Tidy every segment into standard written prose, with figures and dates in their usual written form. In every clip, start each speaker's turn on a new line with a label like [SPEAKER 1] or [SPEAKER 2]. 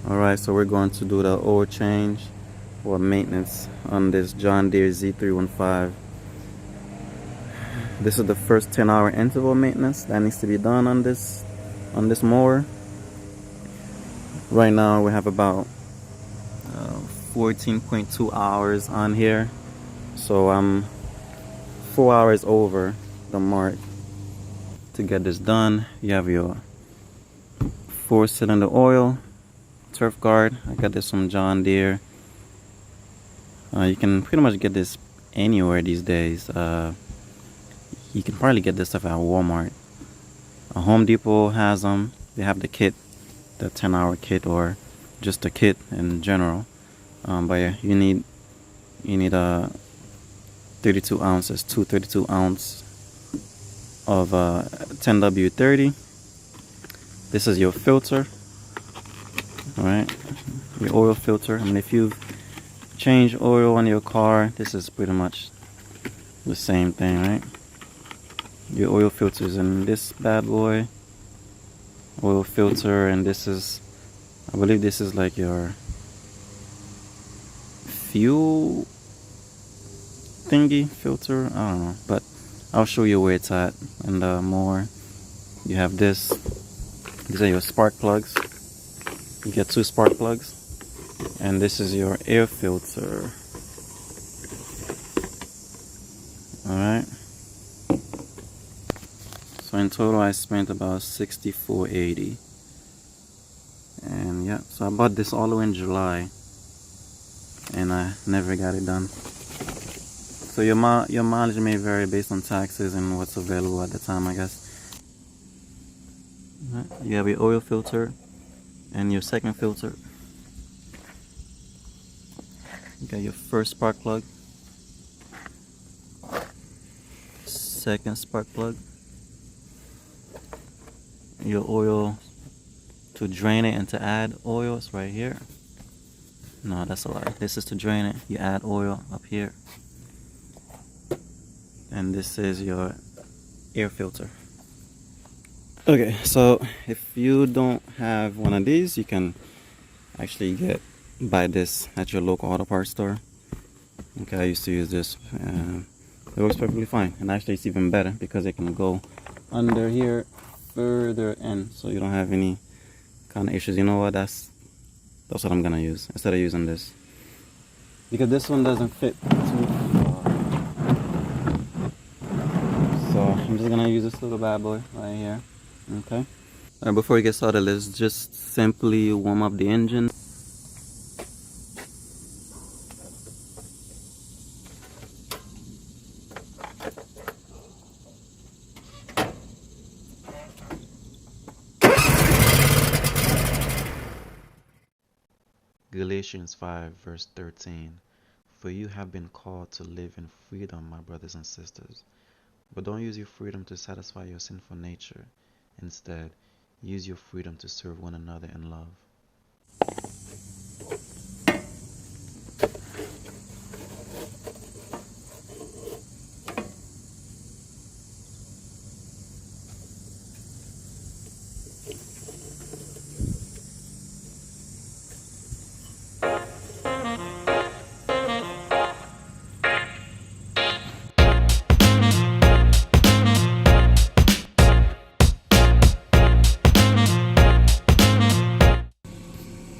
[SPEAKER 1] Alright, so we're going to do the oil change or maintenance on this John Deere Z315. This is the first 10-hour interval maintenance that needs to be done on this mower. Right now we have about 14.2 hours on here, so I'm 4 hours over the mark to get this done. You have your 4-cylinder oil, turf guard. I got this from John Deere. You can pretty much get this anywhere these days. You can probably get this stuff at Walmart. Home Depot has them. They have the kit, the 10-hour kit, or just the kit in general. But yeah, you need 32 ounces, two 32 ounce of 10W30. This is your filter. All right, your oil filter. I mean, if you've changed oil on your car, this is pretty much the same thing, right? Your oil filter is in this bad boy, oil filter, and this is, I believe this is like your fuel thingy filter. I don't know, but I'll show you where it's at. And more, you have this. These are your spark plugs. You get 2 spark plugs, and this is your air filter. All right. So in total, I spent about $64.80, and yeah. So I bought this all the way in July, and I never got it done. So your mileage may vary based on taxes and what's available at the time, I guess. Right. You have your oil filter and your second filter. You got your first spark plug, second spark plug, your oil to drain it and to add oil is right here. No, that's a lie. This is to drain it. You add oil up here. And this is your air filter. Okay, so if you don't have one of these, you can actually buy this at your local auto parts store. Okay, I used to use this. It works perfectly fine, and actually it's even better because it can go under here further in, so you don't have any kind of issues. You know what? That's what I'm gonna use instead of using this, because this one doesn't fit too far. So I'm just gonna use this little bad boy right here. Okay. Alright, before we get started, let's just simply warm up the engine. Galatians 5 verse 13. For you have been called to live in freedom, my brothers and sisters. But don't use your freedom to satisfy your sinful nature. Instead, use your freedom to serve one another in love.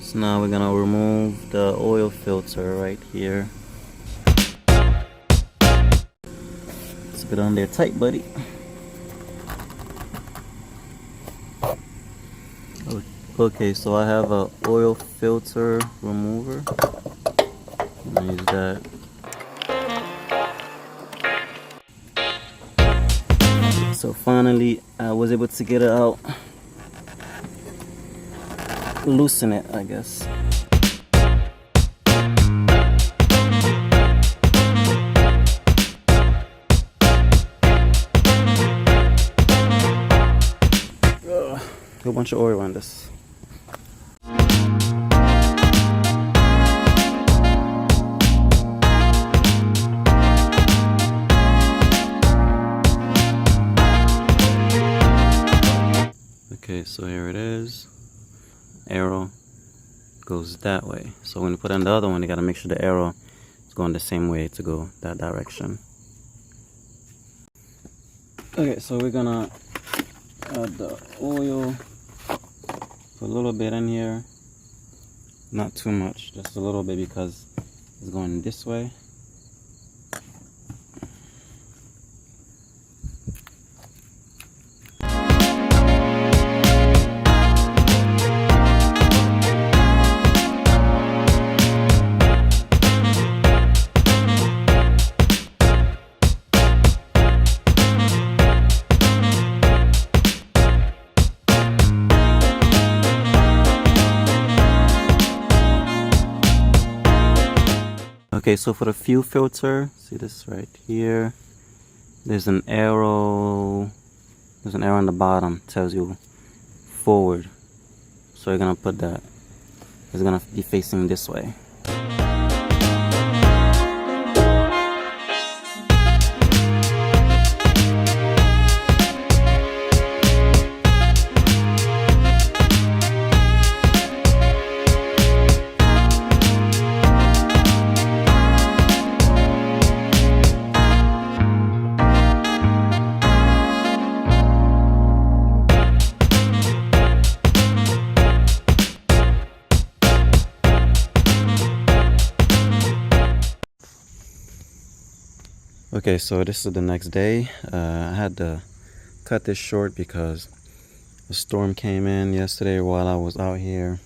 [SPEAKER 1] So now we're gonna remove the oil filter right here. Let's get on there tight, buddy. Okay, so I have a oil filter remover. I'm gonna use that. So finally, I was able to get it out. Loosen it, I guess. A whole bunch of oil on this. Okay, so here it is. Arrow. goes that way. So when you put on the other one, you got to make sure the arrow is going the same way to go that direction. Okay, so we're gonna add the oil. Put a little bit in here, not too much, just a little bit because it's going this way. Okay, so for the fuel filter, see this right here, there's an arrow on the bottom, tells you forward. So you're gonna put that, it's gonna be facing this way. Okay, so this is the next day. I had to cut this short because a storm came in yesterday while I was out here.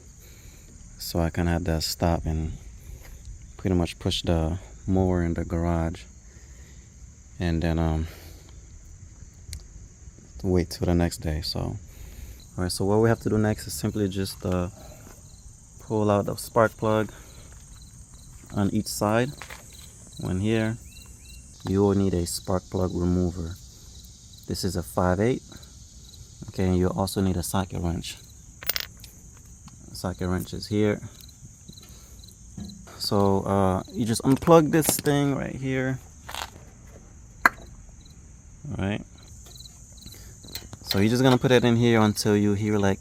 [SPEAKER 1] So I kind of had to stop and pretty much push the mower in the garage. And then wait till the next day. So, alright, so what we have to do next is simply just pull out the spark plug on each side. One here. You will need a spark plug remover. This is a 5/8. Okay, and you'll also need a socket wrench. Socket wrench is here. So you just unplug this thing right here. Alright. So you're just gonna put it in here until you hear like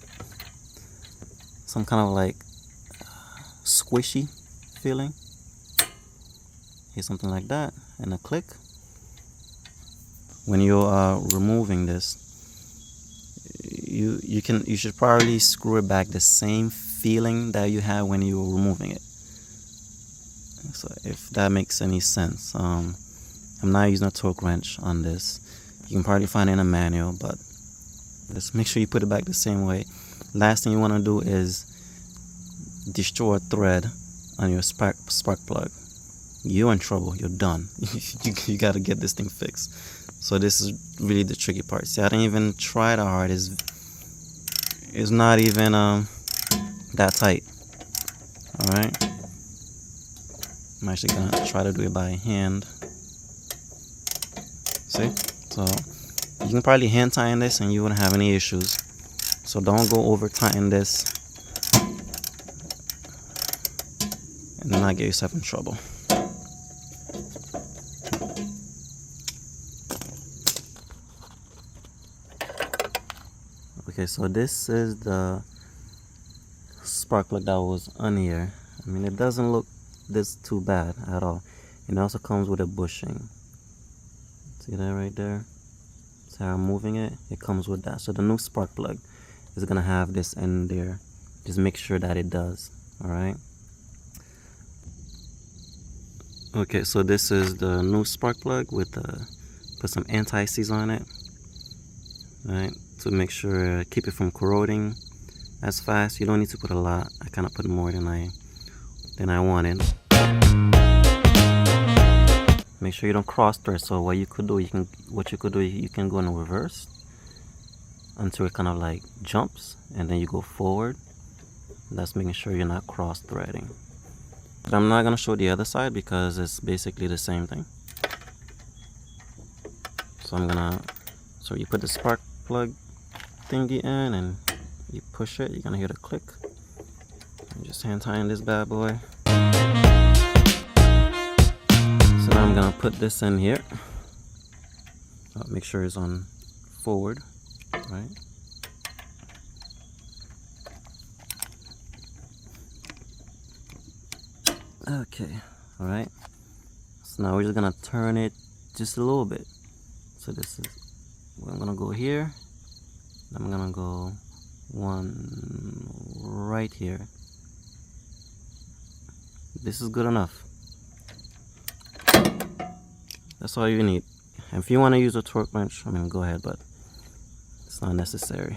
[SPEAKER 1] some kind of like squishy feeling. Hear something like that and a click. When you're removing this, you should probably screw it back the same feeling that you had when you were removing it. So if that makes any sense, I'm not using a torque wrench on this. You can probably find it in a manual, but just make sure you put it back the same way. Last thing you want to do is destroy a thread on your spark plug. You're in trouble. You're done. You got to get this thing fixed. So this is really the tricky part. See, I didn't even try that hard. It's not even that tight. All right. I'm actually gonna try to do it by hand. See? So you can probably hand tighten this and you wouldn't have any issues. So don't go over tighten this and then not get yourself in trouble. Okay, so this is the spark plug that was on here. I mean, it doesn't look this too bad at all. And it also comes with a bushing. See that right there? See how I'm moving it? It comes with that. So the new spark plug is gonna have this in there. Just make sure that it does. Alright. Okay, so this is the new spark plug with put some anti-seize on it. Alright, to make sure keep it from corroding as fast. You don't need to put a lot. I kinda put more than I wanted. Make sure you don't cross thread. So what you could do, you can go in reverse until it kind of like jumps, and then you go forward. That's making sure you're not cross threading. But I'm not gonna show the other side because it's basically the same thing. So you put the spark plug thingy in and you push it. You're gonna hear the click. And just hand tighten this bad boy. So now I'm gonna put this in here. Make sure it's on forward, right? Okay, all right. So now we're just gonna turn it just a little bit. So this is where I'm gonna go here. I'm gonna go one right here. This is good enough. That's all you need. And if you want to use a torque wrench, I mean, go ahead, but it's not necessary.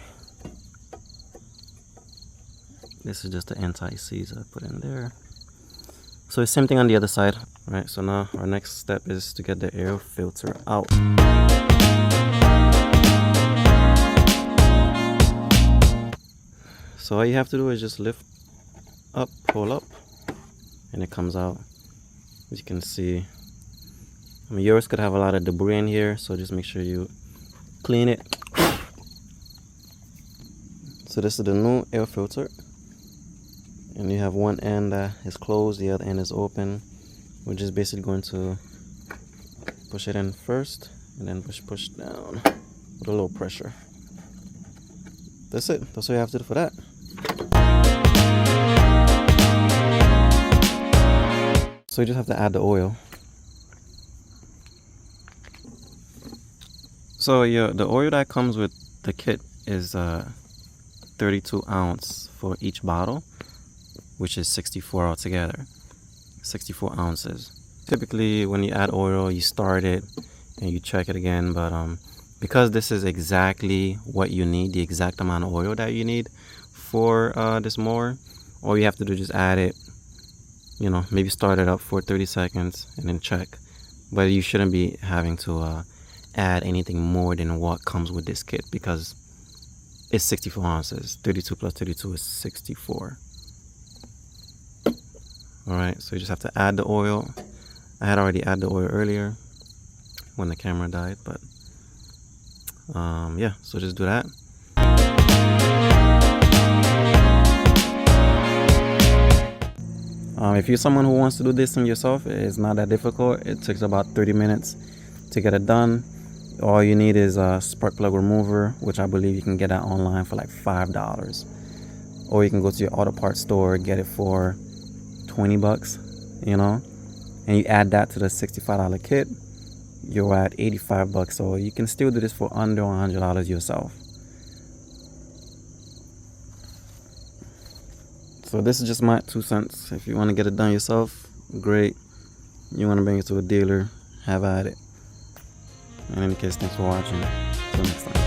[SPEAKER 1] This is just the anti-seize I put in there. So it's same thing on the other side. All right, so now our next step is to get the air filter out. So all you have to do is just lift up, pull up, and it comes out. As you can see, I mean, yours could have a lot of debris in here, so just make sure you clean it. So this is the new air filter, and you have one end that is closed, the other end is open. We're just basically going to push it in first, and then push down with a little pressure. That's it. That's all you have to do for that. So you just have to add the oil. So yeah, the oil that comes with the kit is 32 ounce for each bottle, which is 64 altogether. 64 ounces. Typically when you add oil, you start it and you check it again, but because this is exactly what you need, the exact amount of oil that you need for this mower, all you have to do is just add it, you know, maybe start it up for 30 seconds and then check. But you shouldn't be having to add anything more than what comes with this kit, because it's 64 ounces. 32 plus 32 is 64. Alright, so you just have to add the oil. I had already added the oil earlier when the camera died, but yeah, so just do that. If you're someone who wants to do this yourself, it's not that difficult. It takes about 30 minutes to get it done. All you need is a spark plug remover, which I believe you can get that online for like $5. Or you can go to your auto parts store, get it for 20 bucks, you know, and you add that to the $65 kit, you're at 85 bucks. So you can still do this for under $100 yourself. So this is just my 2 cents. If you want to get it done yourself, great. You want to bring it to a dealer, have at it. In any case, thanks for watching. Till next time.